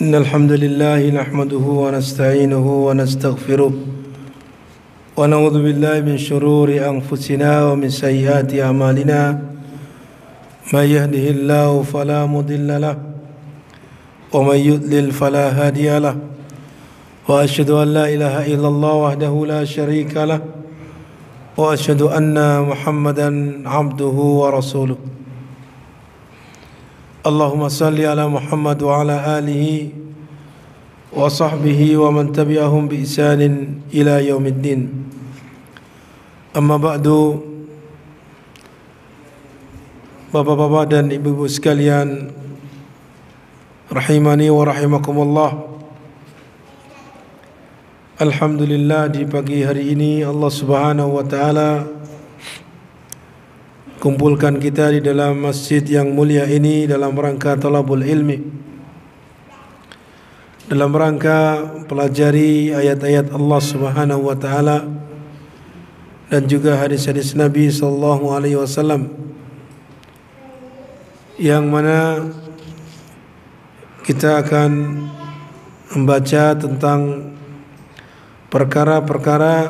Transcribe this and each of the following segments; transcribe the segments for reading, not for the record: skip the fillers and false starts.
إن الحمد لله نحمده ونستعينه ونستغفره ونعوذ بالله من شرور أنفسنا ومن سيئات أعمالنا من يهده الله فلا مضل له ومن يضلل فلا هادي له وأشهد أن لا إله إلا الله وحده لا شريك له وأشهد أن محمدا عبده ورسوله اللهم صل على محمد وعلى آله وصحبه ومن تبعهم بإحسان إلى يوم الدين. Amma ba'du, bapak-bapak dan ibu-ibu sekalian, rahimani wa rahimakumullah. Alhamdulillah, di pagi hari ini Allah Subhanahu wa taala kumpulkan kita di dalam masjid yang mulia ini dalam rangka talabul ilmi, dalam rangka pelajari ayat-ayat Allah Subhanahu wa taala dan juga hadis-hadis Nabi sallallahu alaihi wasallam, yang mana kita akan membaca tentang perkara-perkara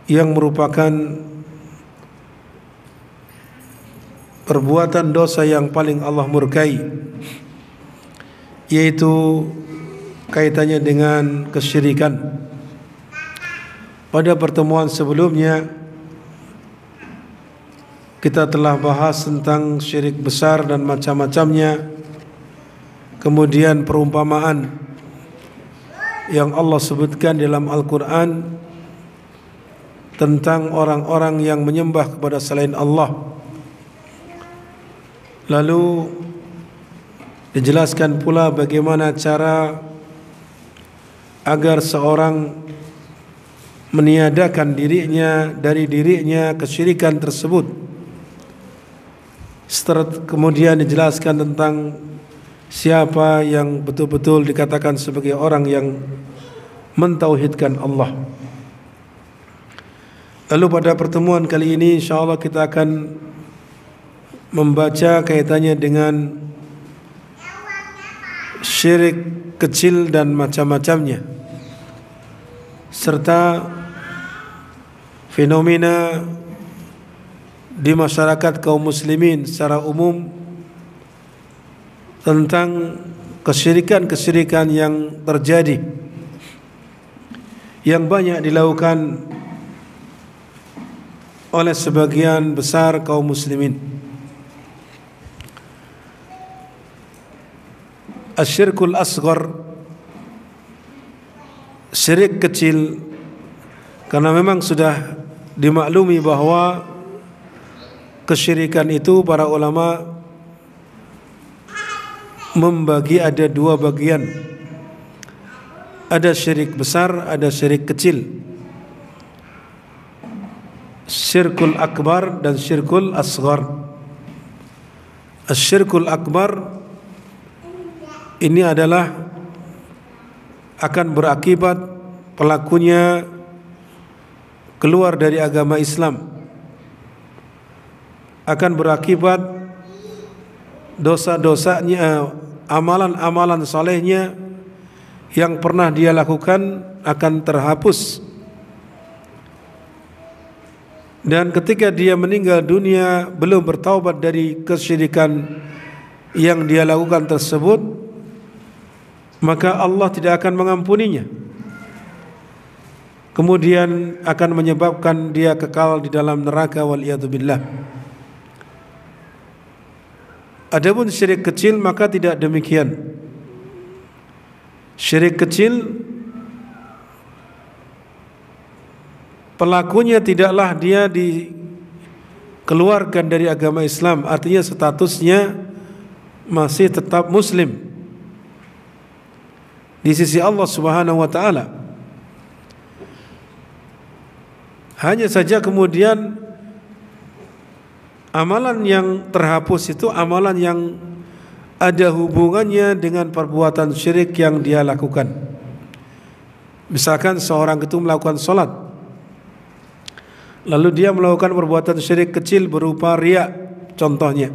yang merupakan perbuatan dosa yang paling Allah murkai, yaitu kaitannya dengan kesyirikan. Pada pertemuan sebelumnya kita telah bahas tentang syirik besar dan macam-macamnya, kemudian perumpamaan yang Allah sebutkan dalam Al-Quran tentang orang-orang yang menyembah kepada selain Allah. Lalu dijelaskan pula bagaimana cara agar seorang meniadakan dirinya dari dirinya kesyirikan tersebut. Kemudian dijelaskan tentang siapa yang betul-betul dikatakan sebagai orang yang mentauhidkan Allah. Lalu pada pertemuan kali ini insyaallah kita akan membaca kaitannya dengan syirik kecil dan macam-macamnya, serta fenomena di masyarakat kaum muslimin secara umum tentang kesyirikan-kesyirikan yang terjadi, yang banyak dilakukan oleh sebagian besar kaum muslimin. Asyirkul asghar, syirik kecil, karena memang sudah dimaklumi bahwa kesyirikan itu para ulama membagi ada dua bagian. Ada syirik besar, ada syirik kecil. Syirkul akbar dan syirkul asghar. Asyirkul akbar ini adalah akan berakibat pelakunya keluar dari agama Islam, akan berakibat dosa-dosanya, amalan-amalan salehnya yang pernah dia lakukan akan terhapus, dan ketika dia meninggal dunia belum bertaubat dari kesyirikan yang dia lakukan tersebut, maka Allah tidak akan mengampuninya, kemudian akan menyebabkan dia kekal di dalam neraka, waliyadzubillah. Adapun syirik kecil maka tidak demikian. Syirik kecil pelakunya tidaklah dia dikeluarkan dari agama Islam, artinya statusnya masih tetap muslim di sisi Allah Subhanahu wa taala. Hanya saja kemudian amalan yang terhapus itu amalan yang ada hubungannya dengan perbuatan syirik yang dia lakukan. Misalkan seorang itu melakukan salat, lalu dia melakukan perbuatan syirik kecil berupa riya contohnya,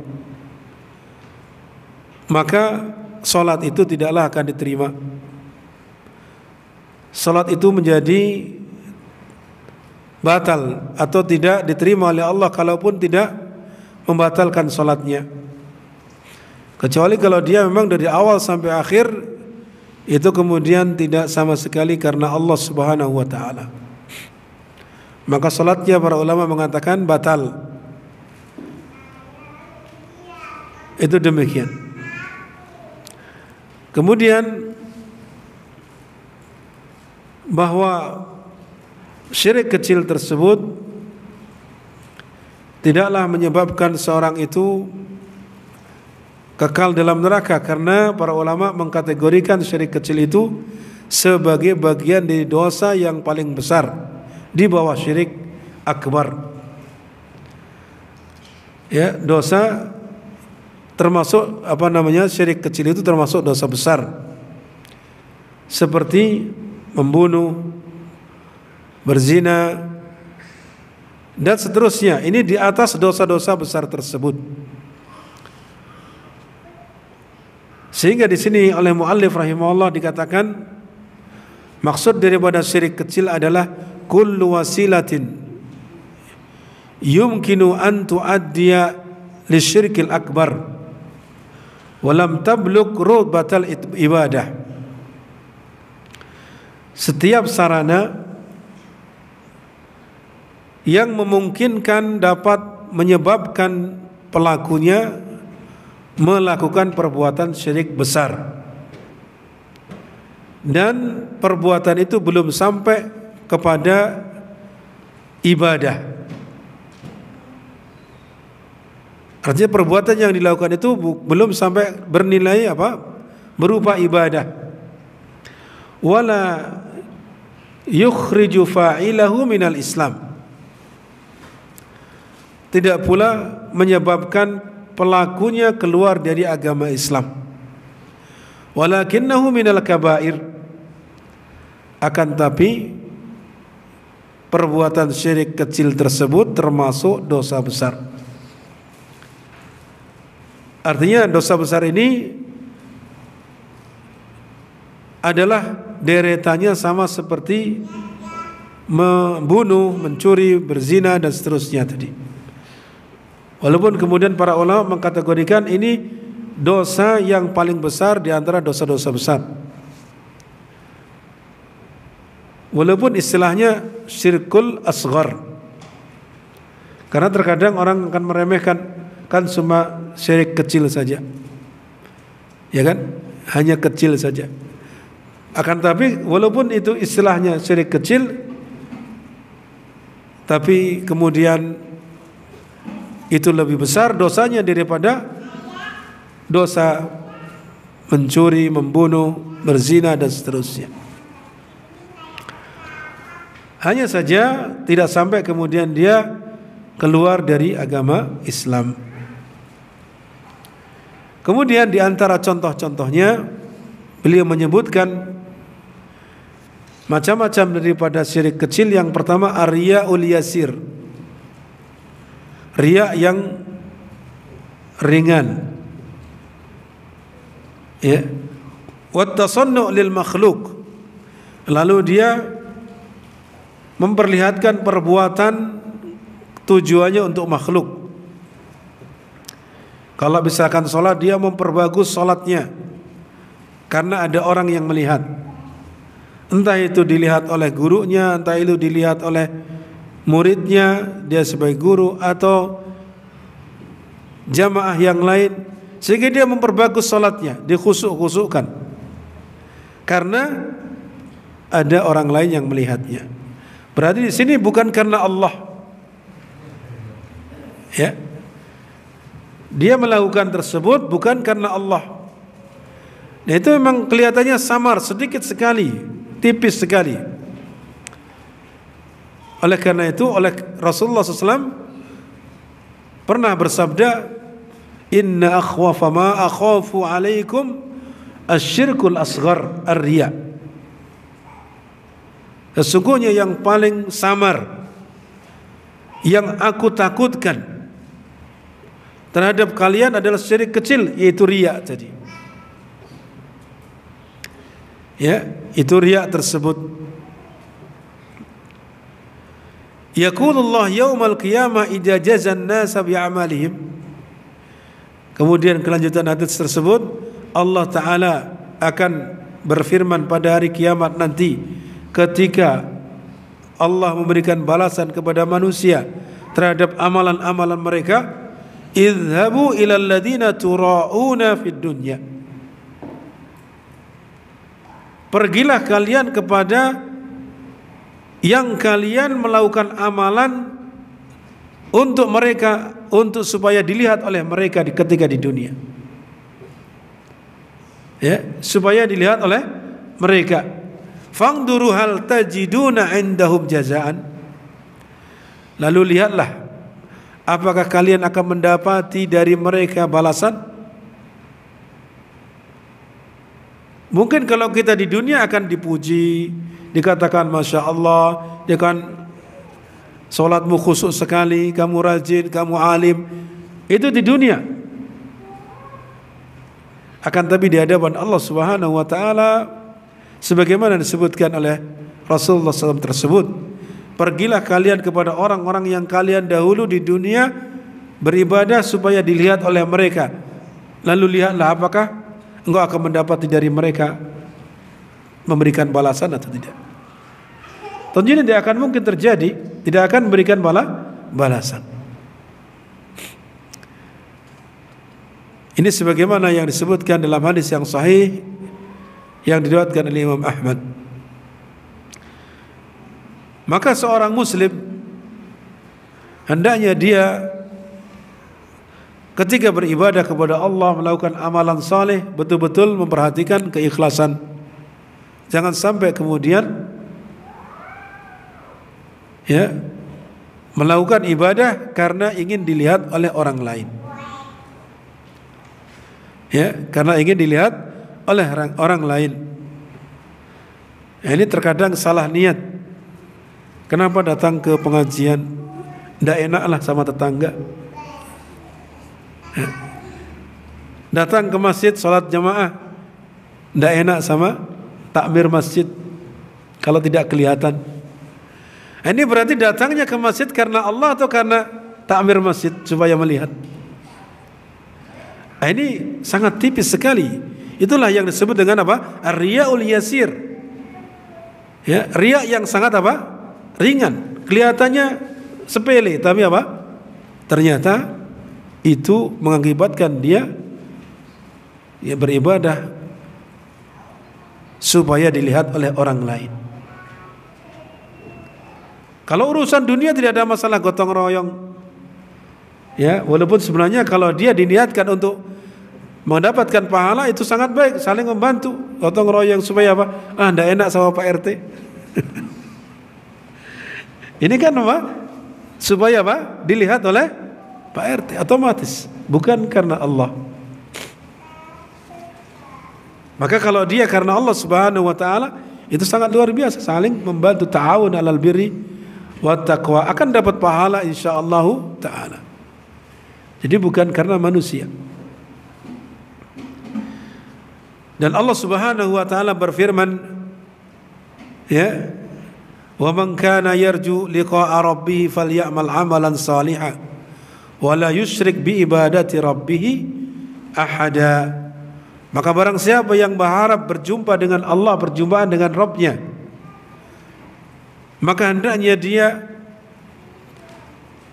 maka salat itu tidaklah akan diterima. Salat itu menjadi batal atau tidak diterima oleh Allah kalaupun tidak membatalkan salatnya. Kecuali kalau dia memang dari awal sampai akhir itu kemudian tidak sama sekali karena Allah Subhanahu wa taala. Maka salatnya para ulama mengatakan batal. Itu demikian. Kemudian bahwa syirik kecil tersebut tidaklah menyebabkan seorang itu kekal dalam neraka, karena para ulama mengkategorikan syirik kecil itu sebagai bagian dari dosa yang paling besar di bawah syirik akbar. Ya, dosa termasuk syirik kecil itu termasuk dosa besar, seperti membunuh, berzina, dan seterusnya. Ini di atas dosa-dosa besar tersebut. Sehingga di sini oleh muallif rahimahullah dikatakan maksud daripada syirik kecil adalah kullu wasilatin yumkinu an tuaddiya lisyirkil akbar walam tablugh rubatal ibadah. Setiap sarana yang memungkinkan dapat menyebabkan pelakunya melakukan perbuatan syirik besar, dan perbuatan itu belum sampai kepada ibadah. Artinya perbuatan yang dilakukan itu belum sampai bernilai berupa ibadah. Wala yukhriju fa'ilahu minal Islam. Tidak pula menyebabkan pelakunya keluar dari agama Islam. Walakinnahu minal kabair. Akan tapi perbuatan syirik kecil tersebut termasuk dosa besar. Artinya dosa besar ini adalah deretannya sama seperti membunuh, mencuri, berzina dan seterusnya tadi. Walaupun kemudian para ulama mengkategorikan ini dosa yang paling besar di antara dosa-dosa besar. Walaupun istilahnya syirkul asghar. Karena terkadang orang akan meremehkan, kan cuma syirik kecil saja. Ya kan? Hanya kecil saja. Akan tapi walaupun itu istilahnya syirik kecil, tapi kemudian itu lebih besar dosanya daripada dosa mencuri, membunuh, berzina dan seterusnya. Hanya saja tidak sampai kemudian dia keluar dari agama Islam. Kemudian di antara contoh-contohnya beliau menyebutkan macam-macam daripada syirik kecil. Yang pertama ar-riya'ul yasir, riya yang ringan, ya. Wat tasannu' lil makhluk, lalu dia memperlihatkan perbuatan tujuannya untuk makhluk. Kalau misalkan sholat, dia memperbagus sholatnya karena ada orang yang melihat. Entah itu dilihat oleh gurunya, entah itu dilihat oleh muridnya, dia sebagai guru, atau jamaah yang lain, sehingga dia memperbagus sholatnya, dikhusuk-khusukkan karena ada orang lain yang melihatnya. Berarti di sini bukan karena Allah, ya. Dia melakukan tersebut bukan karena Allah. Nah, itu memang kelihatannya samar, sedikit sekali, tipis sekali. Oleh karena itu, oleh Rasulullah SAW pernah bersabda, inna akhwafa ma akhafu alaikum asyirkul asghar ar-riya. Sesungguhnya yang paling samar, yang aku takutkan terhadap kalian adalah syirik kecil, yaitu riya tadi. Ya, itu riya tersebut. Yaqulullah yaumal qiyamah idza jazan nasa bi'amalihim. Kemudian kelanjutan hadis tersebut, Allah Ta'ala akan berfirman pada hari kiamat nanti ketika Allah memberikan balasan kepada manusia terhadap amalan-amalan mereka, idhabu ilal ladina tura'una fid dunya. Pergilah kalian kepada yang kalian melakukan amalan untuk mereka, untuk supaya dilihat oleh mereka ketika di dunia. Ya, supaya dilihat oleh mereka. Fangduru hal tajiduna indahum jazaan. Lalu lihatlah, apakah kalian akan mendapati dari mereka balasan? Mungkin kalau kita di dunia akan dipuji, dikatakan Masya Allah, dia kan solatmu khusyuk sekali, kamu rajin, kamu alim. Itu di dunia. Akan tapi di hadapan Allah Subhanahu wa Ta'ala, sebagaimana disebutkan oleh Rasulullah SAW tersebut, pergilah kalian kepada orang-orang yang kalian dahulu di dunia beribadah supaya dilihat oleh mereka. Lalu lihatlah apakah engkau akan mendapati dari mereka memberikan balasan atau tidak. Tentunya tidak akan mungkin terjadi, tidak akan memberikan balasan. Ini sebagaimana yang disebutkan dalam hadis yang sahih yang diriwayatkan oleh Imam Ahmad. Maka seorang muslim hendaknya dia ketika beribadah kepada Allah, melakukan amalan saleh, betul-betul memperhatikan keikhlasan. Jangan sampai kemudian melakukan ibadah karena ingin dilihat oleh orang lain. Karena ingin dilihat oleh orang lain. Ini terkadang salah niat. Kenapa datang ke pengajian? Tidak enaklah sama tetangga. Datang ke masjid salat jamaah, tidak enak sama takmir masjid kalau tidak kelihatan. Ini berarti datangnya ke masjid karena Allah atau karena takmir masjid supaya melihat. Ini sangat tipis sekali. Itulah yang disebut dengan apa? Ar-riya'ul yasir. Riya yang sangat apa? Ringan. Kelihatannya sepele, tapi apa? Ternyata itu mengakibatkan dia beribadah supaya dilihat oleh orang lain. Kalau urusan dunia tidak ada masalah gotong royong. Walaupun sebenarnya kalau dia diniatkan untuk mendapatkan pahala itu sangat baik, saling membantu, gotong royong supaya apa? Tidak enak sama Pak RT. Ini kan apa? Supaya apa? Dilihat oleh Pak RT, otomatis, bukan karena Allah. Maka kalau dia karena Allah Subhanahu wa Ta'ala, itu sangat luar biasa, saling membantu, ta'awun 'alal birri wat taqwa, akan dapat pahala insyaallah ta'ala. Jadi bukan karena manusia. Dan Allah Subhanahu wa Ta'ala berfirman, wa man kana yarju liqa'a rabbih falyamal 'amalan salihan wa la yusyrik bi ibadati rabbih ahada. Maka barang siapa yang berharap berjumpa dengan Allah, perjumpaan dengan Rabbnya, maka hendaknya dia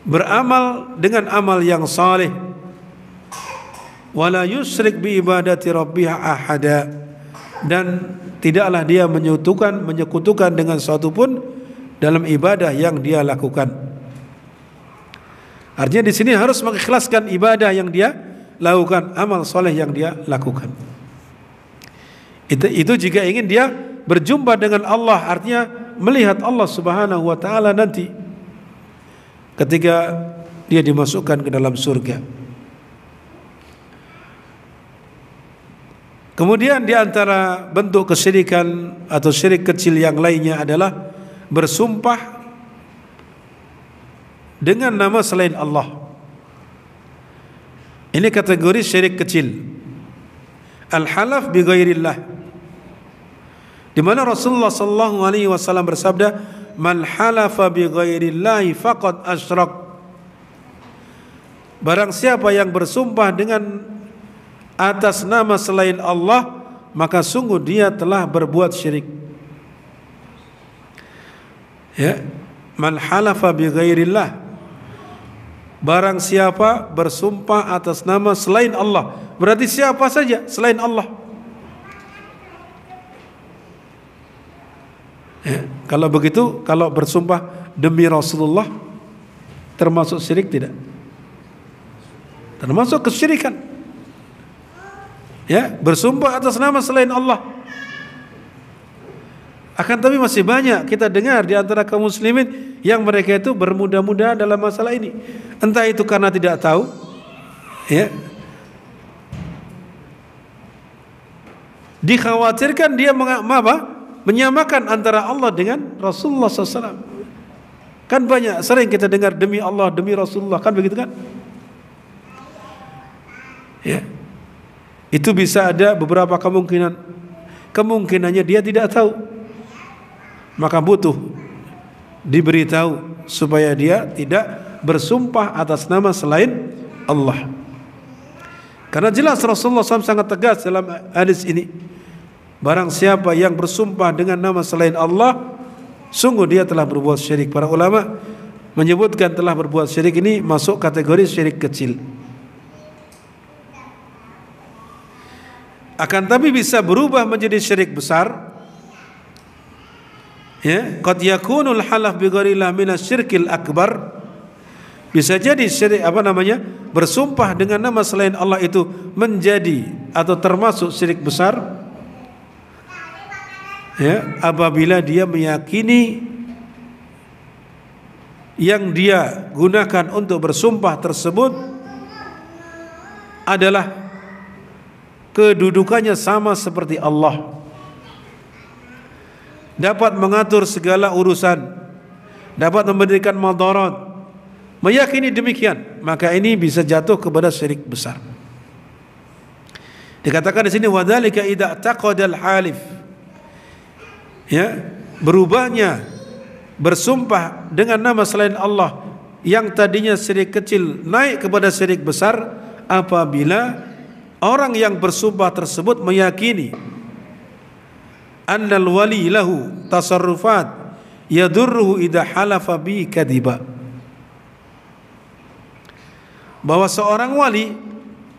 beramal dengan amal yang saleh, wala yusyrik bi ibadati rabbih ahada, dan tidaklah dia menyekutukan dengan sesuatu pun dalam ibadah yang dia lakukan. Artinya di sini harus mengikhlaskan ibadah yang dia lakukan, amal soleh yang dia lakukan. Itu jika ingin dia berjumpa dengan Allah, artinya melihat Allah Subhanahu wa Ta'ala nanti ketika dia dimasukkan ke dalam surga. Kemudian di antara bentuk kesyirikan atau syirik kecil yang lainnya adalah bersumpah dengan nama selain Allah. Ini kategori syirik kecil. Al-halaf bi ghairillah. di mana Rasulullah sallallahu alaihi wasallam bersabda, "Man halafa bi ghairillahi faqad asyrak." Barang siapa yang bersumpah dengan atas nama selain Allah, maka sungguh dia telah berbuat syirik. Ya, man halafa bi ghairillah. Barang siapa bersumpah atas nama selain Allah, berarti siapa saja selain Allah. Ya, kalau begitu, kalau bersumpah demi Rasulullah termasuk syirik tidak? Termasuk kesyirikan. Ya, bersumpah atas nama selain Allah. Akan tapi masih banyak kita dengar di antara kaum muslimin yang mereka itu bermudah-mudahan dalam masalah ini. Entah itu karena tidak tahu, ya, dikhawatirkan dia menyamakan antara Allah dengan Rasulullah SAW. Kan banyak sering kita dengar demi Allah, demi Rasulullah, kan begitu kan? Ya, itu bisa ada beberapa kemungkinan. Kemungkinannya dia tidak tahu, maka butuh diberitahu supaya dia tidak bersumpah atas nama selain Allah. Karena jelas Rasulullah SAW sangat tegas dalam hadis ini, barang siapa yang bersumpah dengan nama selain Allah, sungguh dia telah berbuat syirik. Para ulama menyebutkan telah berbuat syirik ini masuk kategori syirik kecil. Akan tapi bisa berubah menjadi syirik besar. Ya, qad yakunul halaf bi ghairillah minasyirkil akbar. Bisa jadi syirik bersumpah dengan nama selain Allah itu menjadi atau termasuk syirik besar. Ya, apabila dia meyakini yang dia gunakan untuk bersumpah tersebut adalah kedudukannya sama seperti Allah, dapat mengatur segala urusan, dapat memberikan madarat, meyakini demikian, maka ini bisa jatuh kepada syirik besar. Dikatakan di sini wadzalika idza taqadal halif, ya, berubahnya bersumpah dengan nama selain Allah yang tadinya syirik kecil naik kepada syirik besar apabila orang yang bersumpah tersebut meyakini annal wali lahu tasarrufat yadurruhu idza halafa bi kadiba, bahwa seorang wali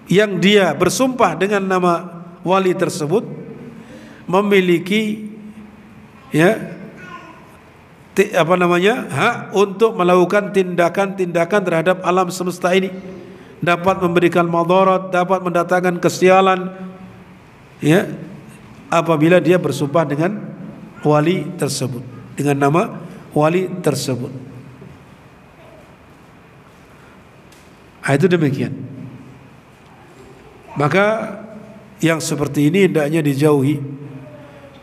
yang dia bersumpah dengan nama wali tersebut memiliki, ya, hak untuk melakukan tindakan-tindakan terhadap alam semesta ini, dapat memberikan madarat, dapat mendatangkan kesialan, ya, apabila dia bersumpah dengan wali tersebut, dengan nama wali tersebut. Itu demikian. Maka yang seperti ini hendaknya dijauhi,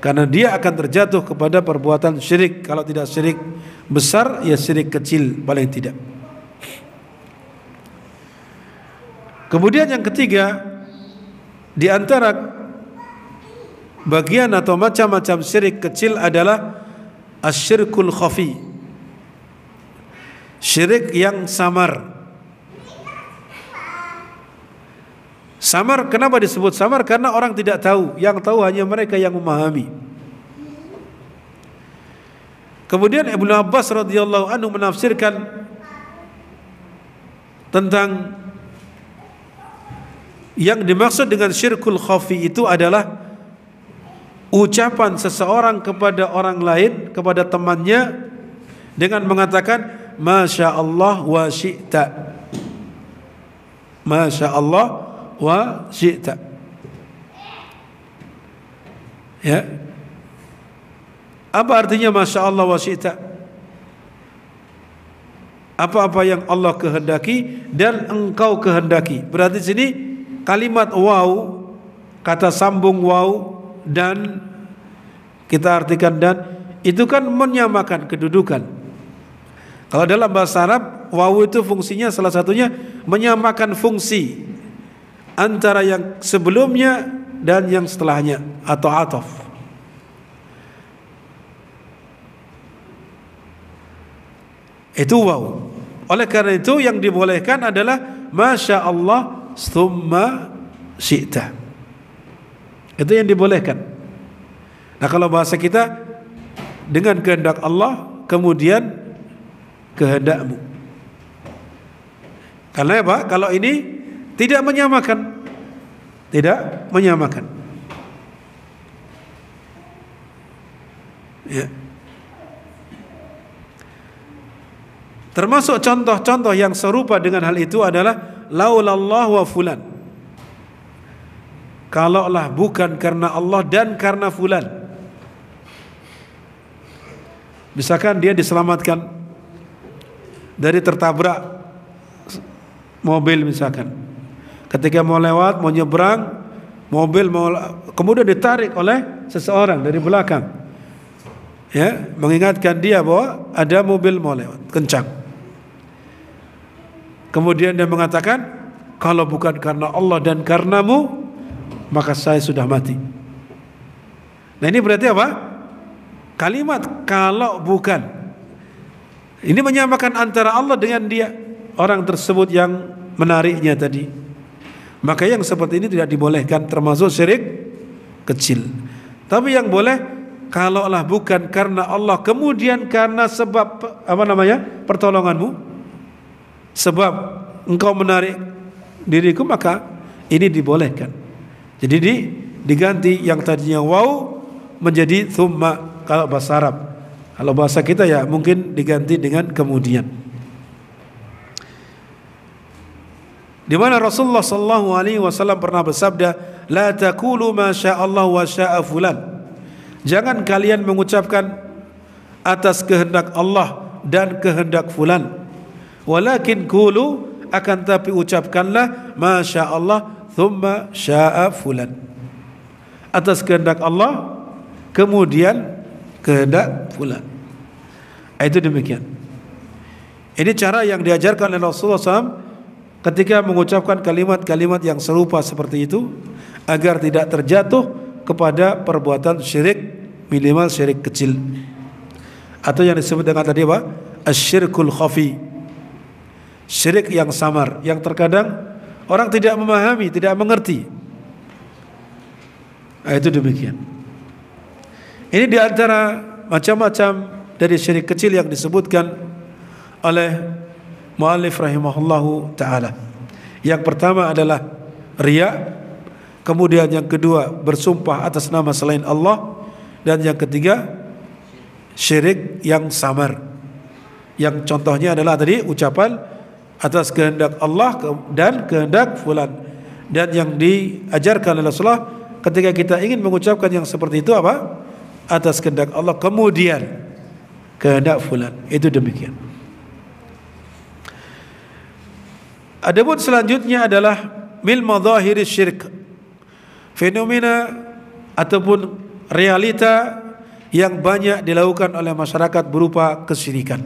karena dia akan terjatuh kepada perbuatan syirik. Kalau tidak syirik besar, ya syirik kecil paling tidak. Kemudian yang ketiga, di antara bagian atau macam-macam syirik kecil adalah asyirkul khafi, syirik yang samar. Samar, kenapa disebut samar? Karena orang tidak tahu, yang tahu hanya mereka yang memahami. Kemudian Ibnu Abbas radhiyallahu anhu menafsirkan tentang yang dimaksud dengan syirkul khafi itu adalah ucapan seseorang kepada orang lain, kepada temannya, dengan mengatakan Masya Allah wa syi'ta, Masya Allah wa syi'ta, ya. Apa artinya Masya Allah wa syi'ta? Apa-apa yang Allah kehendaki dan engkau kehendaki. Berarti sini kalimat waw, kata sambung waw, dan kita artikan dan, itu kan menyamakan kedudukan. Kalau dalam bahasa Arab, waw itu fungsinya salah satunya menyamakan fungsi antara yang sebelumnya dan yang setelahnya, atau ataf. Itu waw. Oleh karena itu yang dibolehkan adalah masya Allah thumma syi'ta. Itu yang dibolehkan. Nah, kalau bahasa kita dengan kehendak Allah kemudian kehendakmu. Karena apa? Kalau ini tidak menyamakan. Tidak menyamakan. Ya. Termasuk contoh-contoh yang serupa dengan hal itu adalah laulallah wa fulan. Kalaulah bukan karena Allah dan karena fulan. Misalkan dia diselamatkan dari tertabrak mobil misalkan. Ketika mau lewat, mau nyebrang, mobil kemudian ditarik oleh seseorang dari belakang. Ya, mengingatkan dia bahwa ada mobil mau lewat, kencang. Kemudian dia mengatakan, kalau bukan karena Allah dan karenamu, maka saya sudah mati. Nah, ini berarti apa? Kalimat kalau bukan. Ini menyamakan antara Allah dengan dia, orang tersebut yang menariknya tadi. Maka yang seperti ini tidak dibolehkan, termasuk syirik kecil. Tapi yang boleh, kalaulah bukan karena Allah, kemudian karena sebab pertolonganmu, sebab engkau menarik diriku, maka ini dibolehkan. Jadi diganti yang tadinya waw menjadi thumma kalau bahasa Arab. Kalau bahasa kita ya mungkin diganti dengan kemudian. Di mana Rasulullah sallallahu alaihi wasallam pernah bersabda, la taqulu ma syaa Allah wa syaa fulan. Jangan kalian mengucapkan atas kehendak Allah dan kehendak fulan. Walakin qulu, akan tapi ucapkanlah masya Allah thumma syaa fulan. Atas kehendak Allah kemudian kehendak fulan. Itu demikian. Ini cara yang diajarkan oleh Rasulullah SAW ketika mengucapkan kalimat-kalimat yang serupa seperti itu, agar tidak terjatuh kepada perbuatan syirik, minimal syirik kecil, atau yang disebut dengan tadi apa? Asyirkul khafi, syirik yang samar, yang terkadang orang tidak memahami, tidak mengerti. Itu demikian. Ini diantara macam-macam dari syirik kecil yang disebutkan oleh muallif rahimahullahu ta'ala. Yang pertama adalah riya, kemudian yang kedua bersumpah atas nama selain Allah, dan yang ketiga syirik yang samar, yang contohnya adalah tadi ucapan atas kehendak Allah dan kehendak fulan. Dan yang diajarkan oleh Rasulullah ketika kita ingin mengucapkan yang seperti itu apa? Atas kehendak Allah kemudian kehendak fulan. Itu demikian. Adapun selanjutnya adalah mil madhahiri syirk, fenomena ataupun realita yang banyak dilakukan oleh masyarakat berupa kesyirikan.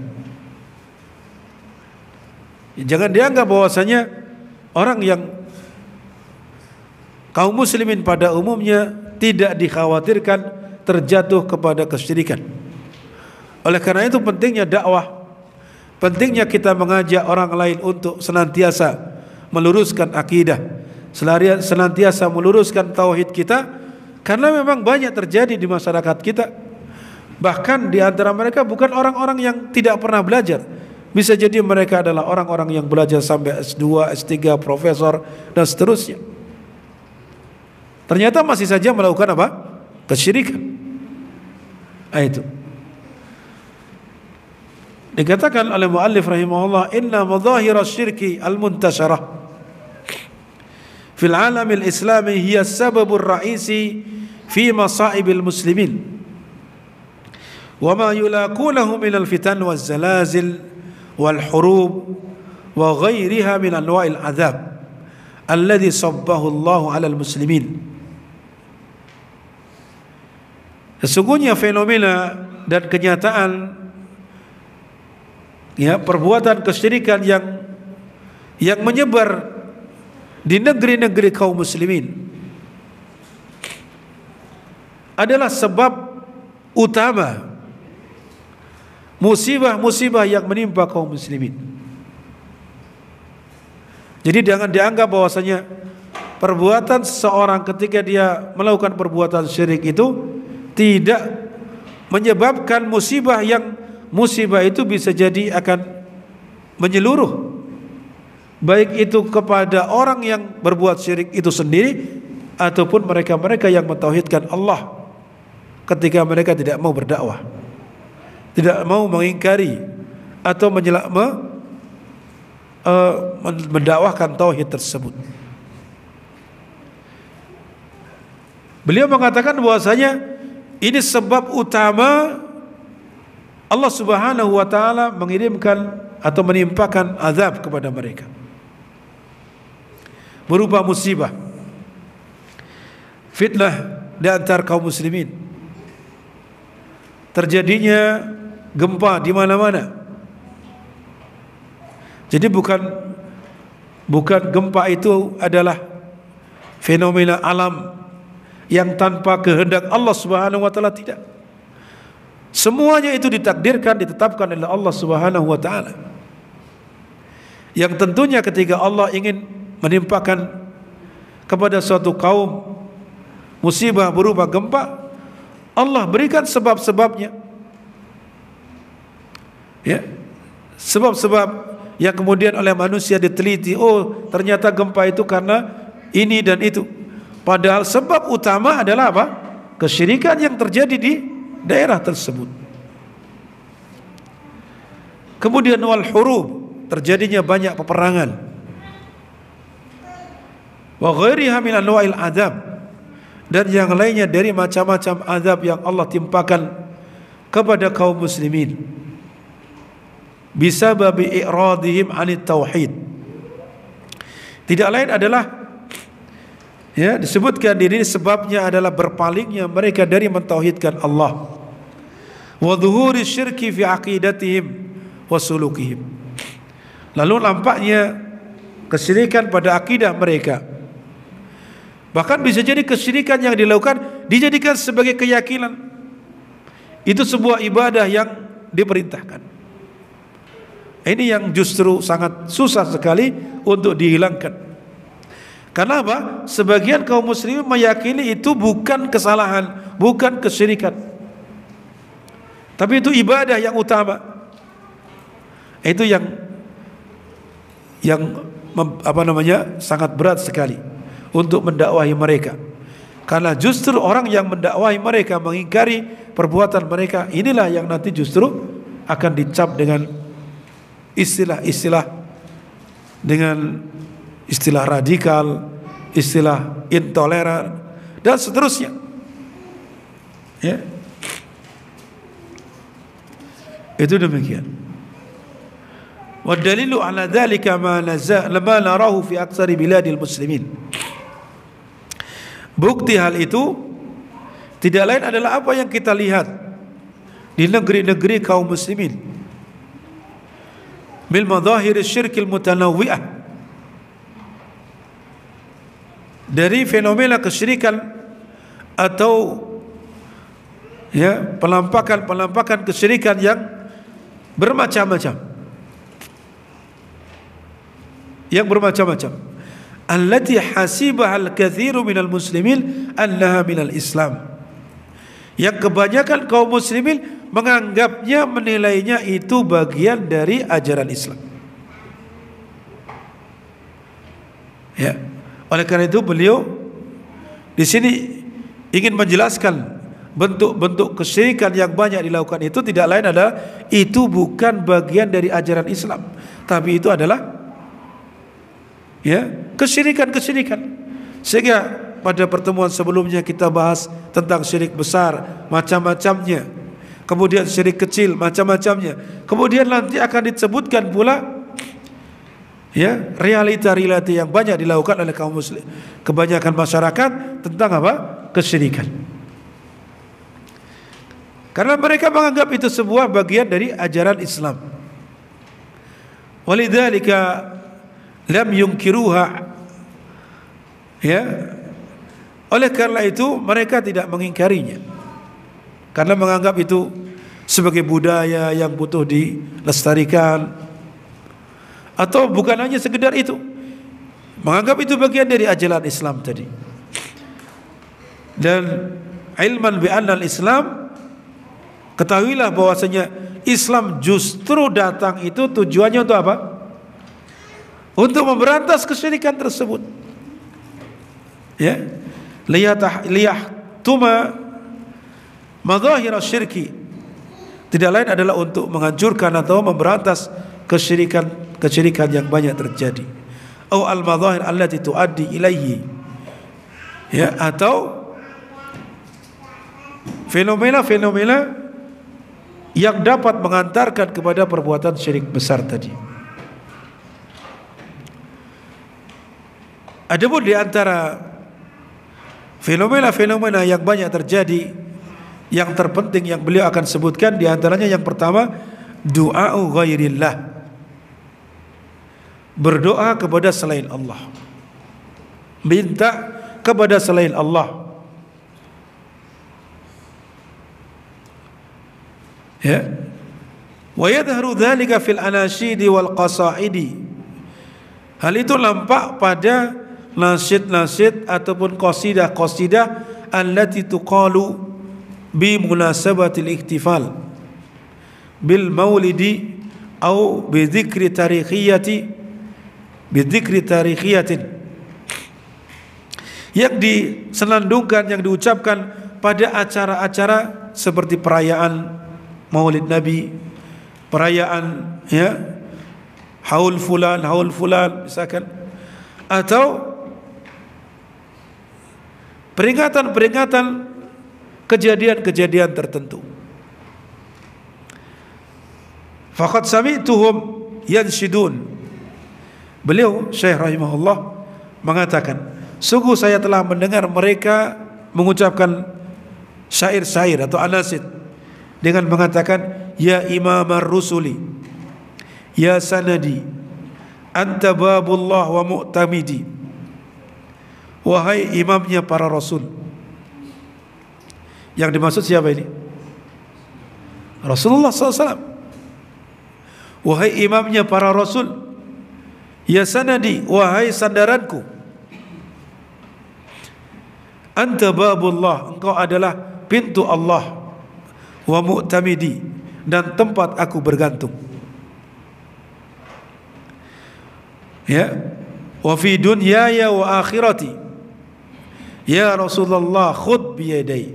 Jangan dianggap bahwasanya orang yang kaum muslimin pada umumnya tidak dikhawatirkan terjatuh kepada kesyirikan. Oleh karena itu pentingnya dakwah, pentingnya kita mengajak orang lain untuk senantiasa meluruskan akidah, senantiasa meluruskan tauhid kita, karena memang banyak terjadi di masyarakat kita. Bahkan di antara mereka bukan orang-orang yang tidak pernah belajar. Bisa jadi mereka adalah orang-orang yang belajar sampai S2, S3, profesor dan seterusnya. Ternyata masih saja melakukan apa? Kesyirikan. Itu dikatakan oleh muallif rahimahullah, inna madhahira syirki al-muntasyarah fil alam al-islami hiya sababur ra'isi fi masaibil muslimin wa ma yulaqunahu min al-fitan wal zalazil wal hurub wa ghairiha min anwa'il azab alladhi sabbahu Allah 'ala al-muslimin. Sesungguhnya fenomena dan kenyataan, ya, perbuatan kesyirikan yang menyebar di negeri-negeri kaum muslimin adalah sebab utama musibah-musibah yang menimpa kaum muslimin. Jadi jangan dianggap bahwasanya perbuatan seseorang ketika dia melakukan perbuatan syirik itu tidak menyebabkan musibah, yang musibah itu bisa jadi akan menyeluruh, baik itu kepada orang yang berbuat syirik itu sendiri ataupun mereka-mereka yang mentauhidkan Allah ketika mereka tidak mau berdakwah, tidak mau mengingkari atau mendakwahkan tauhid tersebut. Beliau mengatakan bahwasanya ini sebab utama Allah Subhanahu wa taala mengirimkan atau menimpakan azab kepada mereka berupa musibah, fitnah di antara kaum muslimin, terjadinya gempa di mana-mana. Jadi bukan gempa itu adalah fenomena alam yang tanpa kehendak Allah Subhanahu wa taala, tidak. Semuanya itu ditakdirkan, ditetapkan oleh Allah Subhanahu wa taala. Yang tentunya ketika Allah ingin menimpakan kepada suatu kaum musibah berupa gempa, Allah berikan sebab-sebabnya. Ya. Sebab-sebab yang kemudian oleh manusia diteliti, oh ternyata gempa itu karena ini dan itu. Padahal sebab utama adalah apa? Kesyirikan yang terjadi di daerah tersebut. Kemudian wal hurub, terjadinya banyak peperangan. Wa ghairiha min anwa'il azab, dan yang lainnya dari macam-macam azab yang Allah timpakan kepada kaum muslimin bisababi i'radihim 'anit tauhid. Tidak lain adalah, ya, disebutkan diri sebabnya adalah berpalingnya mereka dari mentauhidkan Allah, wa dhuhuri syirki fi aqidatihim wa sulukihim. Lalu nampaknya kesyirikan pada akidah mereka. Bahkan bisa jadi kesyirikan yang dilakukan dijadikan sebagai keyakinan. Itu sebuah ibadah yang diperintahkan. Ini yang justru sangat susah sekali untuk dihilangkan. Karena apa? Sebagian kaum muslimin meyakini itu bukan kesalahan, bukan kesyirikan, tapi itu ibadah yang utama. Itu yang sangat berat sekali untuk mendakwahi mereka. Karena justru orang yang mendakwahi mereka, mengingkari perbuatan mereka, inilah yang nanti justru akan dicap dengan istilah-istilah, dengan istilah radikal, istilah intoleran, dan seterusnya. Ya. Itu demikian. Wa dalilu ala dzalika ma narahu fi aktsari biladil muslimin. Bukti hal itu tidak lain adalah apa yang kita lihat di negeri-negeri kaum muslimin. Bil madahir syirkil mutanawwi'ah, dari fenomena kesyirikan atau ya penampakan kesyirikan yang bermacam-macam. Yang bermacam-macam. Allati hasibaha al-katsiru minal muslimin annaha minal Islam. Yang kebanyakan kaum muslimin menganggapnya, menilainya itu bagian dari ajaran Islam. Ya. Oleh karena itu beliau di sini ingin menjelaskan bentuk-bentuk kesyirikan yang banyak dilakukan itu tidak lain adalah itu bukan bagian dari ajaran Islam, tapi itu adalah ya kesyirikan-kesyirikan. Sehingga pada pertemuan sebelumnya kita bahas tentang syirik besar, macam-macamnya, kemudian syirik kecil, macam-macamnya, kemudian nanti akan disebutkan pula ya realita-realita yang banyak dilakukan oleh kaum muslim, kebanyakan masyarakat, tentang apa? Kesyirikan. Karena mereka menganggap itu sebuah bagian dari ajaran Islam. Walidzalika lam yunkiruha, ya. Oleh karena itu mereka tidak mengingkarinya, karena menganggap itu sebagai budaya yang butuh dilestarikan, atau bukan hanya sekedar itu, menganggap itu bagian dari ajaran Islam tadi. Dan ilman bi anna al-Islam, ketahuilah bahwasanya Islam justru datang itu tujuannya untuk apa? Untuk memberantas kesyirikan tersebut. Ya, liyahtuma madzahir syirki, tidak lain adalah untuk menghancurkan atau memberantas kesyirikan yang banyak terjadi. Atau al-madzahir allati tuaddi ilaihi, ya, atau fenomena-fenomena yang dapat mengantarkan kepada perbuatan syirik besar tadi. Adapun di antara fenomena-fenomena yang banyak terjadi, yang terpenting yang beliau akan sebutkan di antaranya yang pertama, du'a'u ghairillah, berdoa kepada selain Allah, minta kepada selain Allah. Ya, wa yadhharu dzalika fil anasyidi wal qasaidi, hal itu nampak pada nasyid-nasyid ataupun qasidah-qasidah allati tuqalu bi munasabatil ihtifal bil maulidi au bi dzikri tarikhiyatin, yang disenandungkan, yang diucapkan pada acara-acara seperti perayaan Maulid Nabi, perayaan, ya, haul fulan misalkan, atau peringatan kejadian-kejadian tertentu. Faqad sami'tuhum yanshidun, beliau Syekh rahimahullah mengatakan, sungguh saya telah mendengar mereka mengucapkan syair-syair atau anasid dengan mengatakan, ya imamar rusuli, ya sanadi, anta babullah wa mu'tamidi, wahai imamnya para rasul. Yang dimaksud siapa ini? Rasulullah SAW. Wahai imamnya para rasul, ya sanadi, wahai sandaranku, anta babullah, engkau adalah pintu Allah, wa mu'tamidi, dan tempat aku bergantung. Ya, wa fi dunyaya wa akhirati, ya Rasulullah khud biyadi,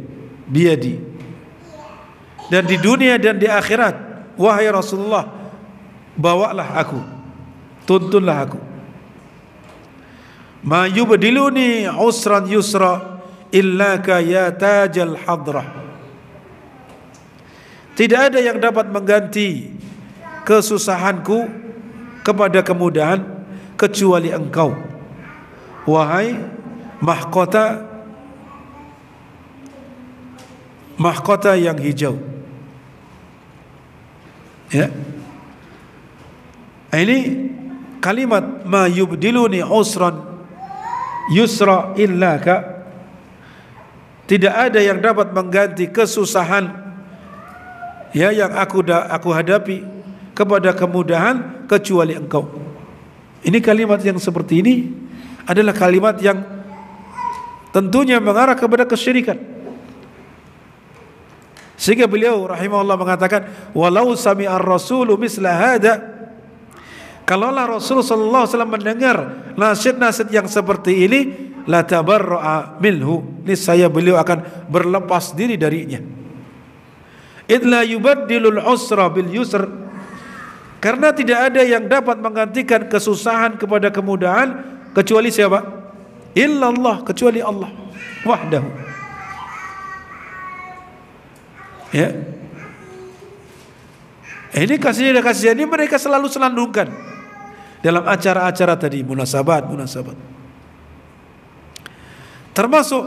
dan di dunia dan di akhirat, wahai Rasulullah, bawalah aku, tuntunlah aku. Ma yubdiluni usran yusra illaka ya tajal hadrah, tidak ada yang dapat mengganti kesusahanku kepada kemudahan kecuali engkau, wahai mahkota yang hijau. Ya, ini kalimat ma yubdiluni usran yusra illaka, tidak ada yang dapat mengganti kesusahan, ya, yang aku hadapi kepada kemudahan kecuali engkau. Ini kalimat yang seperti ini adalah kalimat yang tentunya mengarah kepada kesyirikan. Sehingga beliau rahimahullah mengatakan, walau sami'ar rasulu misla hada, kalaulah Rasul sallallahu alaihi wasallam mendengar nasihat-nasihat yang seperti ini, la tabarra'a minhu, niscaya beliau akan berlepas diri darinya. Idla yubaddilul usra bil yusr, karena tidak ada yang dapat menggantikan kesusahan kepada kemudahan kecuali siapa? Illallah, kecuali Allah wahdahu. Ya, ini kasihan ini mereka selalu selandungkan dalam acara-acara tadi, munasabat. Termasuk,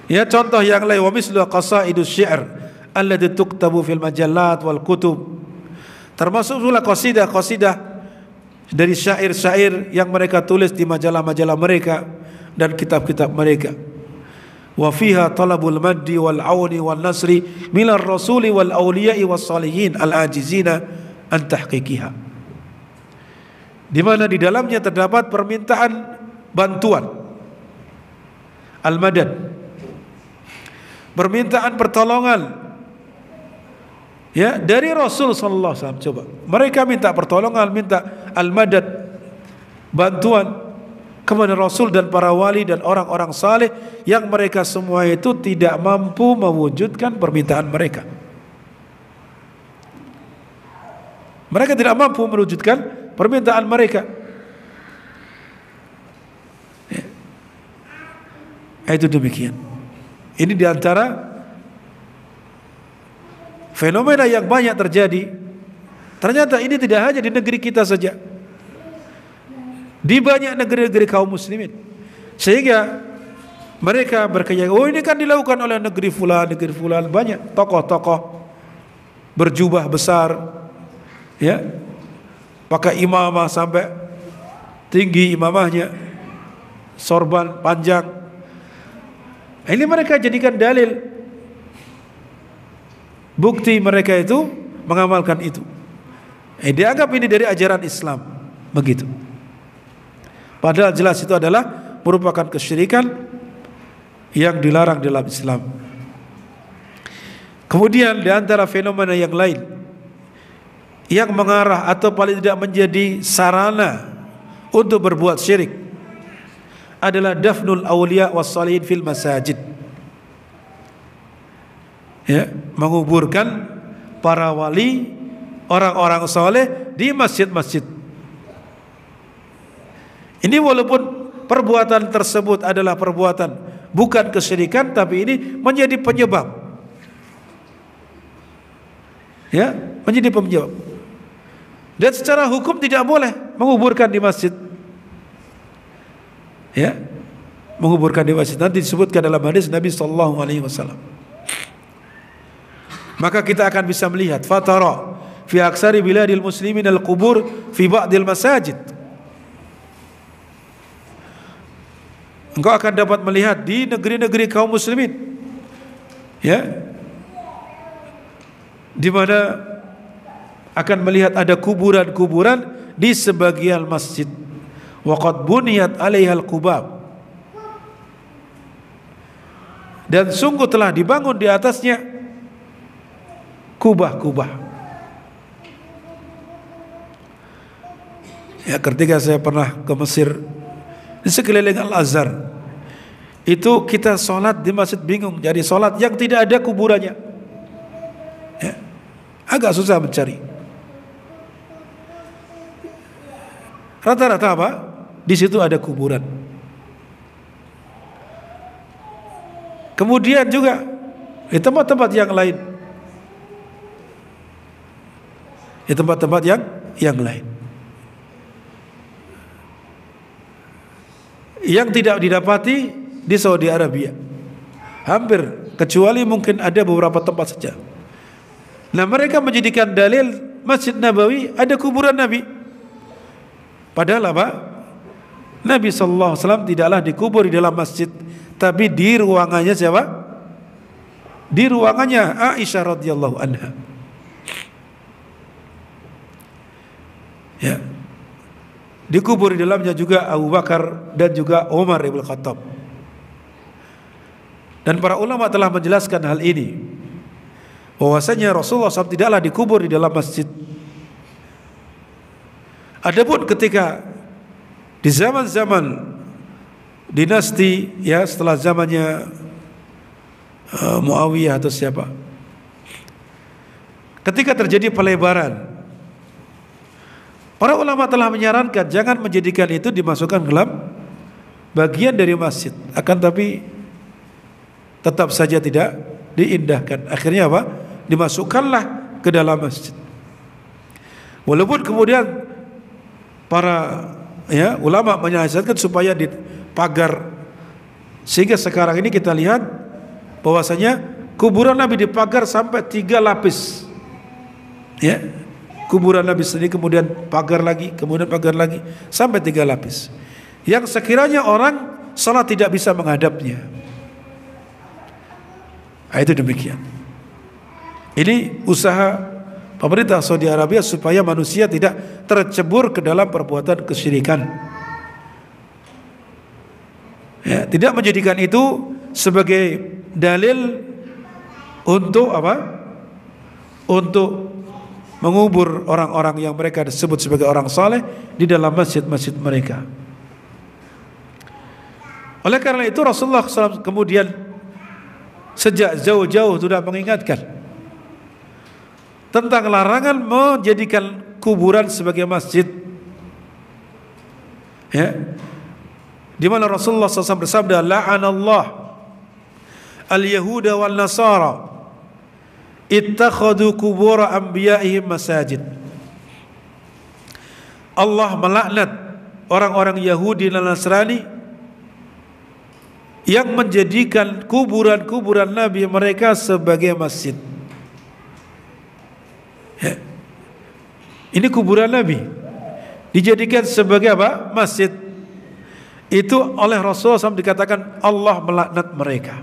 ya, contoh yang lain, wa mislu qasaidus syi'r allati tuktabu fil majallat wal kutub, termasuk pula qasidah dari syair-syair yang mereka tulis di majalah-majalah mereka dan kitab-kitab mereka. wa fiha talabul maddi wal auni wal nasri minar rasuli wal awliya'i was salihin al ajizina an tahqiqiha. Di mana di dalamnya terdapat permintaan bantuan, al-madad, permintaan pertolongan, ya, dari Rasul sallallahu alaihi wasallam. Coba mereka minta pertolongan, minta al-madad, bantuan kepada Rasul dan para wali dan orang-orang saleh yang mereka semua itu tidak mampu mewujudkan permintaan mereka. Mereka tidak mampu mewujudkan permintaan mereka. Itu demikian. Ini diantara fenomena yang banyak terjadi. Ternyata ini tidak hanya di negeri kita saja, di banyak negeri-negeri kaum muslimin. Sehingga mereka berkeyakinan, oh ini kan dilakukan oleh negeri fulan, banyak tokoh-tokoh berjubah besar, ya, pakai imamah sampai tinggi imamahnya, sorban panjang. Ini mereka jadikan dalil, bukti mereka itu mengamalkan itu. Dianggap ini dari ajaran Islam, begitu. Padahal jelas itu adalah merupakan kesyirikan yang dilarang dalam Islam. Kemudian di antara fenomena yang lain yang mengarah atau paling tidak menjadi sarana untuk berbuat syirik adalah dafnul awliya was salihin fil masajid. Ya, menguburkan para wali, orang-orang saleh di masjid-masjid. Ini walaupun perbuatan tersebut adalah perbuatan bukan kesyirikan, tapi ini menjadi penyebab. Ya, menjadi penyebab. Dan secara hukum tidak boleh menguburkan di masjid. Ya, menguburkan di masjid. Nanti disebutkan dalam hadis Nabi sallallahu alaihi wasallam. Maka kita akan bisa melihat fatara fi aksari biladil muslimin al-qubur fi ba'dil masajid. Engkau akan dapat melihat di negeri-negeri kaum muslimin, ya, di mana akan melihat ada kuburan-kuburan di sebagian masjid. Waqad buniyat 'alaihal qubab, dan sungguh telah dibangun di atasnya kubah-kubah. Ya, ketika saya pernah ke Mesir, di sekeliling Al-Azhar, itu kita sholat di masjid bingung jadi sholat yang tidak ada kuburannya. Ya, agak susah mencari. Rata-rata apa? Di situ ada kuburan. Kemudian juga di tempat-tempat yang lain, di tempat-tempat yang lain, yang tidak didapati di Saudi Arabia, hampir, kecuali mungkin ada beberapa tempat saja. Nah, mereka menjadikan dalil Masjid Nabawi ada kuburan Nabi. Padahal apa? Nabi sallallahu alaihi wasallam tidaklah dikubur di dalam masjid, tapi di ruangannya siapa? Di ruangannya Aisyah radhiyallahu anha. Ya. Dikubur di dalamnya juga Abu Bakar dan juga Umar ibn Khattab. Dan para ulama telah menjelaskan hal ini, bahwasanya Rasulullah SAW tidaklah dikubur di dalam masjid. Adapun ketika di zaman-zaman dinasti, ya, setelah zamannya Muawiyah atau siapa, ketika terjadi pelebaran, para ulama telah menyarankan jangan menjadikan itu dimasukkan ke dalam bagian dari masjid, akan tapi tetap saja tidak diindahkan. Akhirnya apa? Dimasukkanlah ke dalam masjid. Walaupun kemudian para, ya, ulama menyarankan supaya dipagar, sehingga sekarang ini kita lihat bahwasanya kuburan Nabi dipagar sampai 3 lapis. Ya, kuburan Nabi sendiri, kemudian pagar lagi, kemudian pagar lagi, sampai 3 lapis. Yang sekiranya orang salat tidak bisa menghadapnya. Nah, itu demikian. Ini usaha pemerintah Saudi Arabia supaya manusia tidak tercebur ke dalam perbuatan kesyirikan. Ya, tidak menjadikan itu sebagai dalil untuk apa? Untuk mengubur orang-orang yang mereka disebut sebagai orang saleh di dalam masjid-masjid mereka. Oleh karena itu Rasulullah SAW kemudian sejak jauh-jauh sudah mengingatkan tentang larangan menjadikan kuburan sebagai masjid. Ya, di mana Rasulullah SAW bersabda, la'anallah al-yahuda wal nasara ittakhadhu kubur anbiya'ihim masajid. Allah melaknat orang-orang Yahudi dan Nasrani yang menjadikan kuburan-kuburan nabi mereka sebagai masjid. Ya. Ini kuburan nabi dijadikan sebagai apa? Masjid. Itu oleh Rasulullah SAW dikatakan Allah melaknat mereka.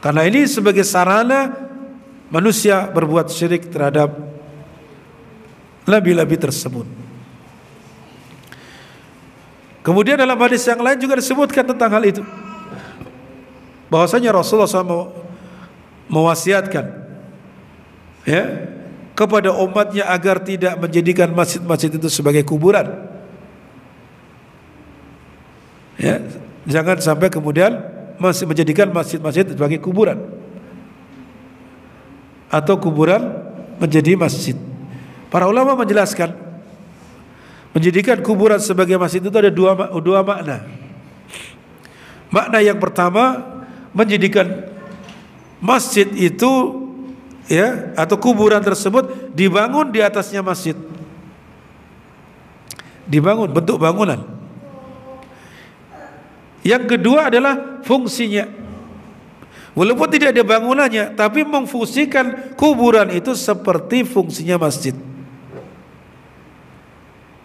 Karena ini sebagai sarana manusia berbuat syirik terhadap nabi-nabi tersebut. Kemudian dalam hadis yang lain juga disebutkan tentang hal itu, bahwasanya Rasulullah SAW mewasiatkan ya kepada umatnya agar tidak menjadikan masjid-masjid itu sebagai kuburan. Ya, jangan sampai kemudian masih menjadikan masjid-masjid sebagai kuburan atau kuburan menjadi masjid. Para ulama menjelaskan menjadikan kuburan sebagai masjid itu ada dua makna. Makna yang pertama, menjadikan masjid itu ya atau kuburan tersebut dibangun di atasnya masjid. Dibangun bentuk bangunan. Yang kedua adalah fungsinya. Walaupun tidak ada bangunannya, tapi memfungsikan kuburan itu seperti fungsinya masjid.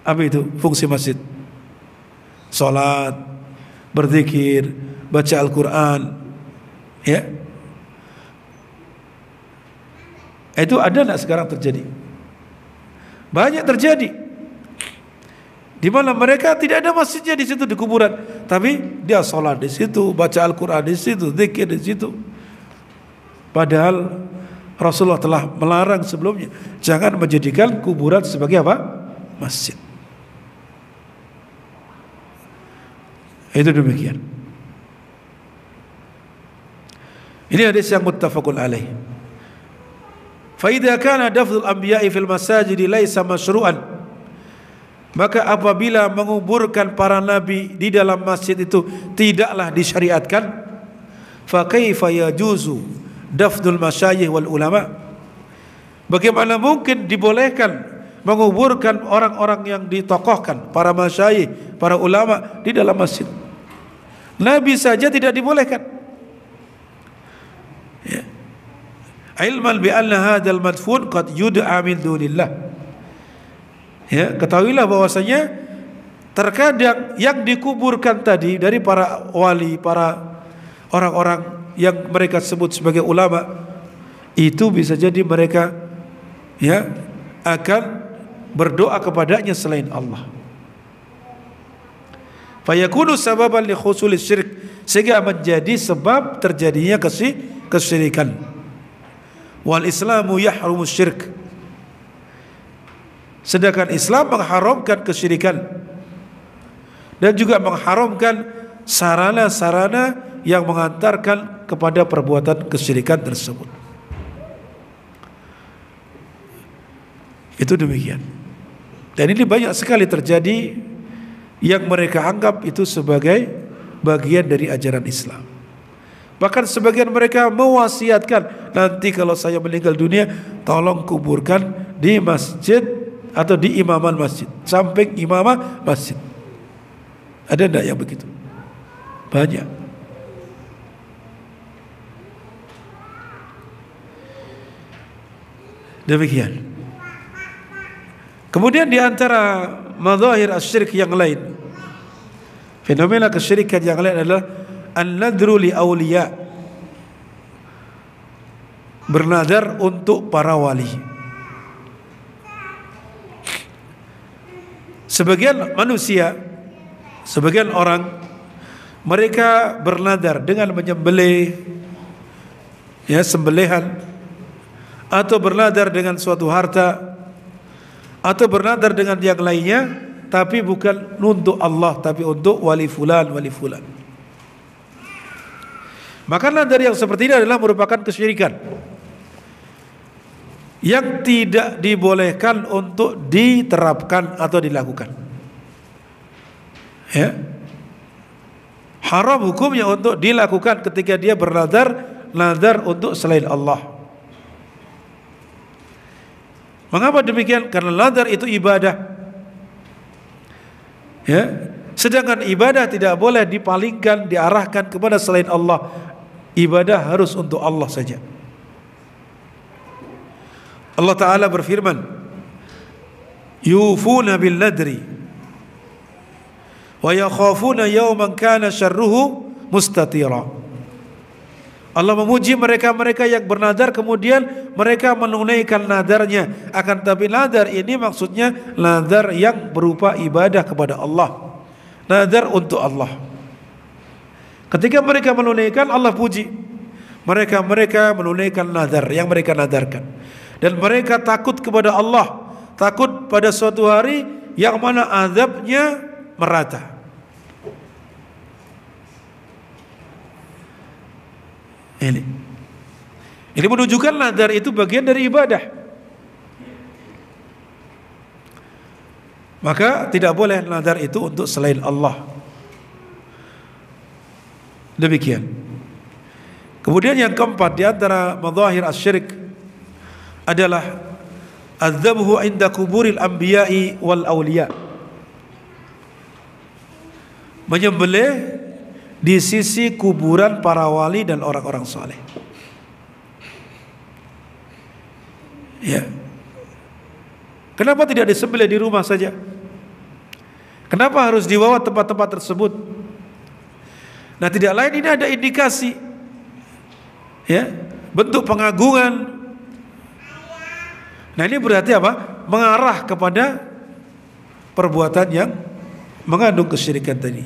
Apa itu fungsi masjid? Salat, berzikir, baca Al-Quran, ya. Itu ada enggak sekarang terjadi? Banyak terjadi. Di mana mereka tidak ada masjidnya di situ di kuburan, tapi dia sholat di situ, baca Al-Quran di situ, zikir di situ. Padahal Rasulullah telah melarang sebelumnya, jangan menjadikan kuburan sebagai apa? Masjid. Itu demikian. Ini hadis yang muttafaqun alaih. Fa idza kana dafnul anbiya'i fil masajid laisa masyru'an, maka apabila menguburkan para nabi di dalam masjid itu tidaklah disyariatkan, fa kaifa yajuzu dafnul masyayikh wal ulama, bagaimana mungkin dibolehkan menguburkan orang-orang yang ditokohkan, para masyayikh, para ulama di dalam masjid? Nabi saja tidak dibolehkan. Ya. Ilman bi anna hadzal madfun qad yud'a min dunillah. Ya, ketahuilah bahwasanya terkadang yang dikuburkan tadi dari para wali, para orang-orang yang mereka sebut sebagai ulama, itu bisa jadi mereka ya akan berdoa kepadanya selain Allah. Fayakunu sababan li khusulis syirik, sehingga menjadi sebab terjadinya kesyirikan. Wal Islamu yahrumu syirk, sedangkan Islam mengharamkan kesyirikan dan juga mengharamkan sarana-sarana yang mengantarkan kepada perbuatan kesyirikan tersebut. Itu demikian. Dan ini banyak sekali terjadi yang mereka anggap itu sebagai bagian dari ajaran Islam. Bahkan sebagian mereka mewasiatkan, nanti kalau saya meninggal dunia, tolong kuburkan di masjid atau di imaman masjid, samping imamah masjid. Ada enggak yang begitu? Banyak. Demikian. Kemudian di antara madzahir asy-syirik yang lain, fenomena kesyirikan yang lain adalah an-nadru li awliya bernadar untuk para wali. Sebagian manusia, sebagian orang, mereka bernadar dengan menyembelih, ya, sembelihan, atau bernadar dengan suatu harta, atau bernadar dengan yang lainnya, tapi bukan untuk Allah, tapi untuk wali fulan, wali fulan. Maka nadar yang seperti ini adalah merupakan kesyirikan yang tidak dibolehkan untuk diterapkan atau dilakukan. Ya. Haram hukumnya untuk dilakukan ketika dia bernadar, nadar untuk selain Allah. Mengapa demikian? Karena nadar itu ibadah. Ya. Sedangkan ibadah tidak boleh dipalingkan, diarahkan kepada selain Allah. Ibadah harus untuk Allah saja. Allah Ta'ala berfirman, yufuna bil nadri wa yakhafuna yawman kana syarruhu mustatira. Allah memuji mereka-mereka yang bernadar kemudian mereka menunaikan nadarnya. Akan tapi nadar ini maksudnya nadar yang berupa ibadah kepada Allah, nadar untuk Allah. Ketika mereka menunaikan, Allah puji mereka menunaikan nadar yang mereka nadarkan, dan mereka takut kepada Allah, takut pada suatu hari yang mana azabnya merata. Ini menunjukkan nadar itu bagian dari ibadah. Maka tidak boleh nadar itu untuk selain Allah. Demikian. Kemudian yang keempat di antara madzahir asy-syirik adalah adzabhu inda kuburil anbiya'i wal awliya. Menyembelih di sisi kuburan para wali dan orang-orang saleh. Ya. Kenapa tidak disembelih di rumah saja? Kenapa harus dibawa tempat-tempat tersebut? Nah, tidak lain ini ada indikasi, ya, bentuk pengagungan. Nah, ini berarti apa? Mengarah kepada perbuatan yang mengandung kesyirikan tadi.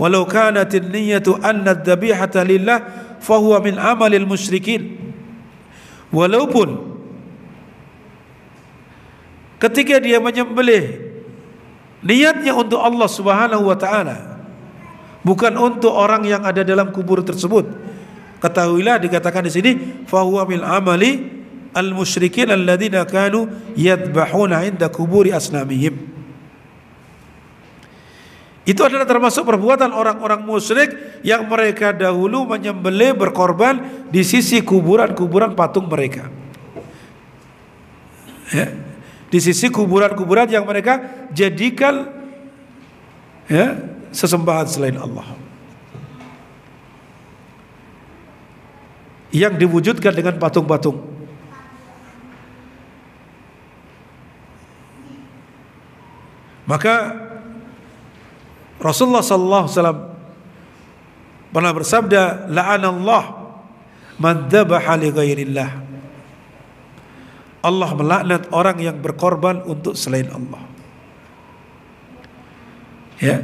Walau kanatin niyyatu anna dzabihata lillah fahuwa min amalil musyrikin. Walaupun ketika dia menyembelih niatnya untuk Allah Subhanahu wa taala, bukan untuk orang yang ada dalam kubur tersebut. Ketahuilah dikatakan di sini fahuwa min amali al-musyrikin alladzina kanu yadbahuna 'inda kuburi asnamihim. Itu adalah termasuk perbuatan orang-orang musyrik yang mereka dahulu menyembelih berkorban di sisi kuburan-kuburan patung mereka. Ya, di sisi kuburan-kuburan yang mereka jadikan, ya, sesembahan selain Allah, yang diwujudkan dengan patung-patung. Maka Rasulullah sallallahu alaihi wasallam pernah bersabda, la'anallah man dzabaha li ghairillah. Allah melaknat orang yang berkorban untuk selain Allah. Ya.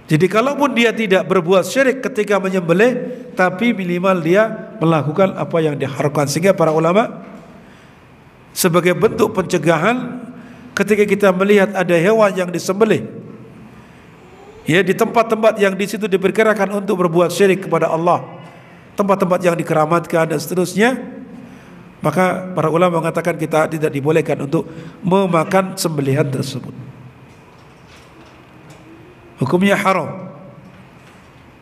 Jadi kalaupun dia tidak berbuat syirik ketika menyembelih, tapi minimal dia melakukan apa yang diharamkan. Sehingga para ulama sebagai bentuk pencegahan ketika kita melihat ada hewan yang disembelih, ya, di tempat-tempat yang di situ diperkirakan untuk berbuat syirik kepada Allah, tempat-tempat yang dikeramatkan dan seterusnya, maka para ulama mengatakan kita tidak dibolehkan untuk memakan sembelihan tersebut. Hukumnya haram.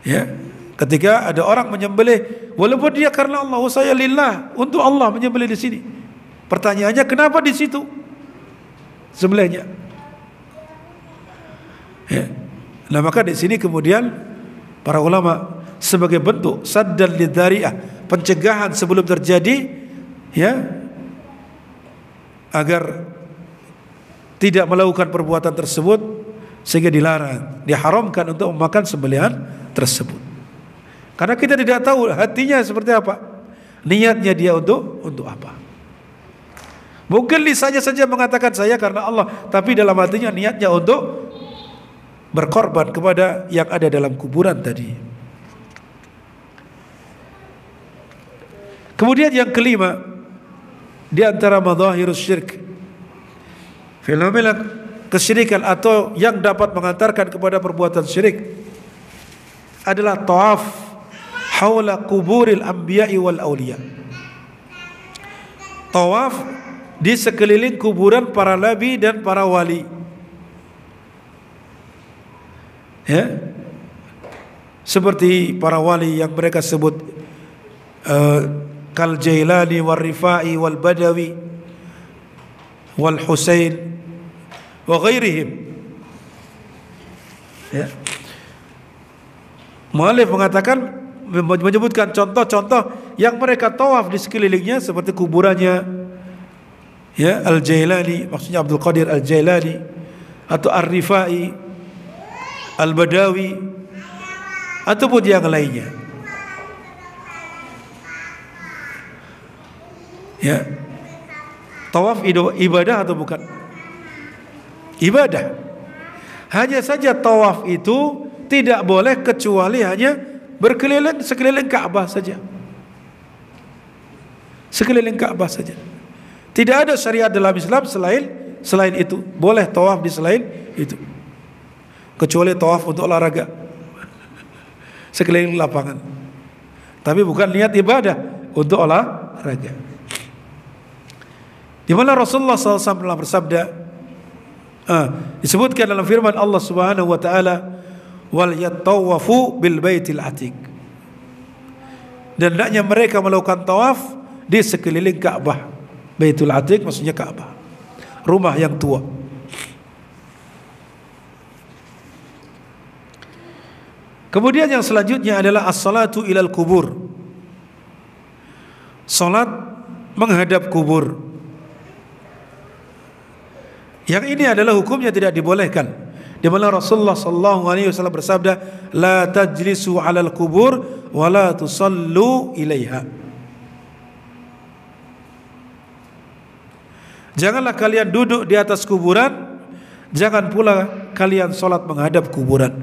Ya, ketika ada orang menyembelih walaupun dia karena Allah, saya lillah, untuk Allah menyembelih di sini. Pertanyaannya, kenapa di situ sembelihnya? Ya. Nah, maka di sini kemudian para ulama sebagai bentuk saddan lidzari'ah, pencegahan sebelum terjadi, ya, agar tidak melakukan perbuatan tersebut, sehingga dilarang, diharamkan untuk memakan sembelihan tersebut. Karena kita tidak tahu hatinya seperti apa. Niatnya dia untuk apa? Mungkin lisannya saja mengatakan saya karena Allah, tapi dalam hatinya niatnya untuk berkorban kepada yang ada dalam kuburan tadi. Kemudian yang kelima, di antara madzahirus syirk, fenomena kesyirikan atau yang dapat mengantarkan kepada perbuatan syirik adalah tawaf haula kuburil anbiya'i wal awliya. Tawaf di sekeliling kuburan para nabi dan para wali. Ya, seperti para wali yang mereka sebut kal Jailani wal Rifai wal Badawi wal Husain wa ghairihim. Ya. Mu'allif mengatakan, menyebutkan contoh-contoh yang mereka tawaf di sekelilingnya seperti kuburannya, ya, Al-Jailani, maksudnya Abdul Qadir Al-Jailani, atau Ar-Rifai, Al-Badawi, ataupun yang lainnya. Ya. Tawaf ibadah atau bukan? Ibadah. Hanya saja tawaf itu tidak boleh kecuali hanya berkeliling sekeliling Ka'bah saja. Sekeliling Ka'bah saja. Tidak ada syariat dalam Islam selain itu. Boleh tawaf di selain itu. Kecuali tawaf untuk olahraga. Sekeliling lapangan. Tapi bukan niat ibadah untuk olahraga. Di mana Rasulullah SAW telah bersabda, disebutkan dalam firman Allah Subhanahu wa taala, wal yatawafu bil baitil atiq. Dan hendaknya mereka melakukan tawaf di sekeliling Ka'bah. Baitul Atiq maksudnya Ka'bah, rumah yang tua. Kemudian yang selanjutnya adalah as-salatu ilal kubur. Salat menghadap kubur. Yang ini adalah hukumnya tidak dibolehkan. Di mana Rasulullah sallallahu alaihi wasallam bersabda, la tajlisu 'alal kubur wa la tusallu ilaiha. Janganlah kalian duduk di atas kuburan, jangan pula kalian salat menghadap kuburan.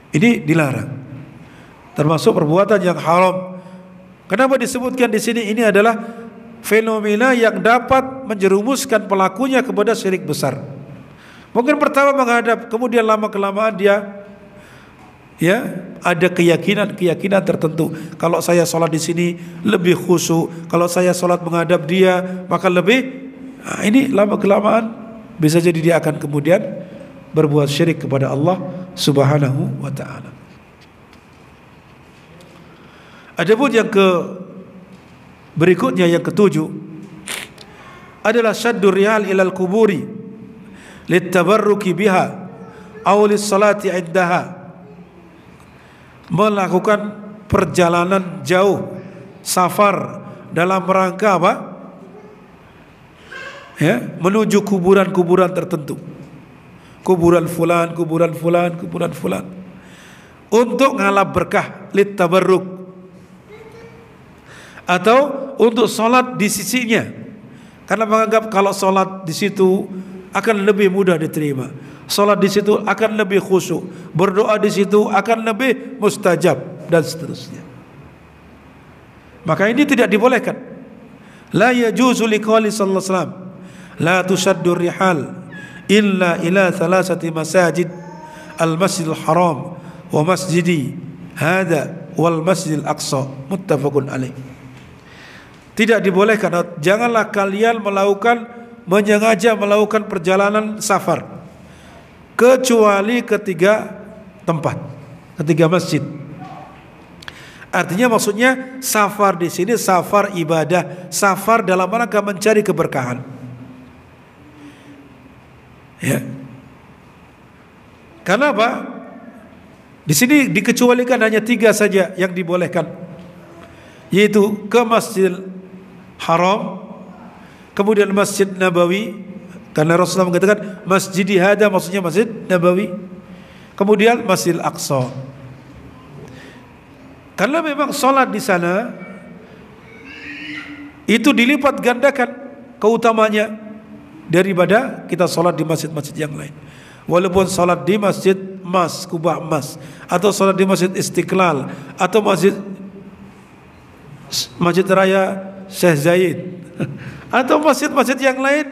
Ini dilarang. Termasuk perbuatan yang haram. Kenapa disebutkan di sini? Ini adalah fenomena yang dapat menjerumuskan pelakunya kepada syirik besar. Mungkin pertama menghadap, kemudian lama kelamaan dia ada keyakinan tertentu. Kalau saya sholat di sini lebih khusyuk, kalau saya sholat menghadap dia maka lebih. Ini lama kelamaan bisa jadi dia akan kemudian berbuat syirik kepada Allah Subhanahu wa ta'ala. Adapun yang berikutnya, yang ketujuh, adalah syaddur rihal ilal kuburi littabarruki biha aw lis-salati indaha. Melakukan perjalanan jauh, safar, dalam rangka apa? Ya, menuju kuburan-kuburan tertentu. Kuburan fulan, kuburan fulan, kuburan fulan. Untuk ngalap berkah, littabarruk. Atau untuk sholat di sisinya, karena menganggap kalau sholat di situ akan lebih mudah diterima, sholat di situ akan lebih khusyuk, berdoa di situ akan lebih mustajab, dan seterusnya. Maka ini tidak dibolehkan. La yajuzu liqauli sallallahu alaihi wasallam, la tushaddu rihal illa ila thalathati masajid, al-masjidil haram wa masjidi hada wal masjidil aqsa, muttafaqun alaih. Tidak dibolehkan, janganlah kalian menyengaja melakukan perjalanan safar kecuali ketiga tempat, ketiga masjid. Artinya maksudnya safar di sini safar ibadah, safar dalam rangka mencari keberkahan. Ya. Karena apa? Di sini dikecualikan hanya tiga saja yang dibolehkan, yaitu ke Masjidil Haram, kemudian Masjid Nabawi, karena Rasulullah mengatakan masjidi hada, maksudnya Masjid Nabawi, kemudian Masjidil Aqsa. Karena memang sholat di sana itu dilipat gandakan keutamanya daripada kita sholat di masjid-masjid yang lain. Walaupun sholat di masjid emas, kubah emas, atau sholat di masjid Istiqlal, atau masjid raya Syekh Zayed, atau masjid-masjid yang lain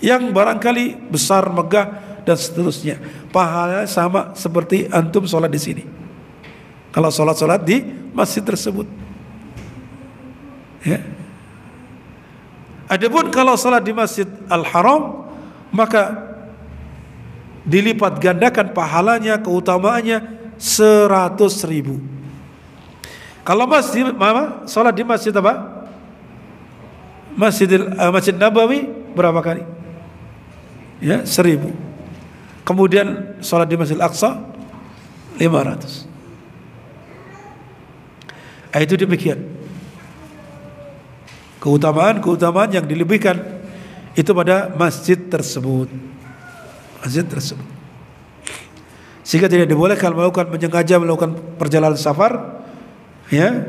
yang barangkali besar, megah dan seterusnya, pahalanya sama seperti antum sholat di sini. Kalau sholat di masjid tersebut, ya. Adapun kalau sholat di Masjid Al-Haram, maka dilipat gandakan pahalanya, keutamaannya 100.000. Kalau sholat di masjid apa? Masjid Nabawi berapa kali? Ya, 1.000. Kemudian sholat di Masjid Al-Aqsa 500. Itu demikian. Keutamaan yang dilebihkan itu pada masjid tersebut. Sehingga tidak dibolehkan melakukan perjalanan safar, ya,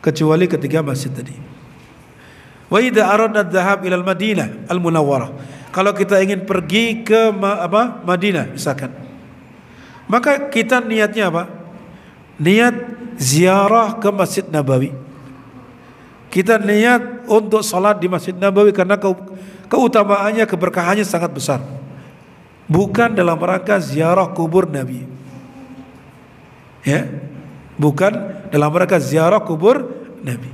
kecuali ketiga masjid tadi. Wa idza aradna adh-dhahab ila al-Madinah al-Munawwarah. Kalau kita ingin pergi ke Madinah misalkan, maka kita niatnya apa? Niat ziarah ke Masjid Nabawi. Kita niat untuk salat di Masjid Nabawi karena keutamaannya, keberkahannya sangat besar. Bukan dalam rangka ziarah kubur Nabi. Ya. Bukan dalam rangka ziarah kubur Nabi.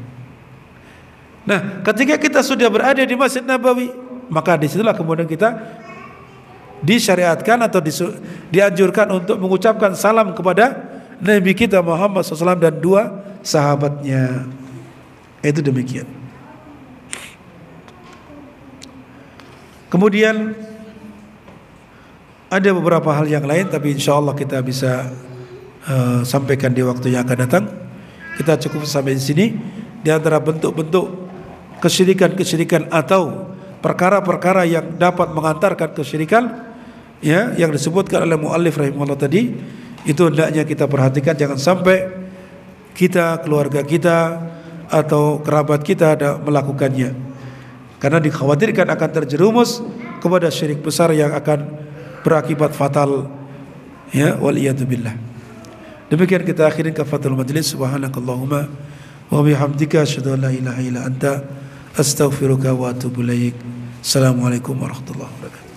Nah, ketika kita sudah berada di Masjid Nabawi, maka disitulah kemudian kita disyariatkan atau dianjurkan untuk mengucapkan salam kepada Nabi kita Muhammad SAW dan 2 sahabatnya. Itu demikian. Kemudian ada beberapa hal yang lain, tapi insya Allah kita bisa sampaikan di waktu yang akan datang. Kita cukup sampai di sini. Di antara bentuk-bentuk kesyirikan atau perkara-perkara yang dapat mengantarkan kesyirikan, ya, yang disebutkan oleh muallif rahimahullah tadi, itu hendaknya kita perhatikan, jangan sampai kita, keluarga kita atau kerabat kita ada melakukannya, karena dikhawatirkan akan terjerumus kepada syirik besar yang akan berakibat fatal, ya, waliyadzubillah. Demikian kita akhirin kafatul majlis. Subhanakallahumma wa bihamdika asyhadu an la ilaha illa anta astaghfiruka wa atubu ilaik. Assalamualaikum warahmatullahi wabarakatuh.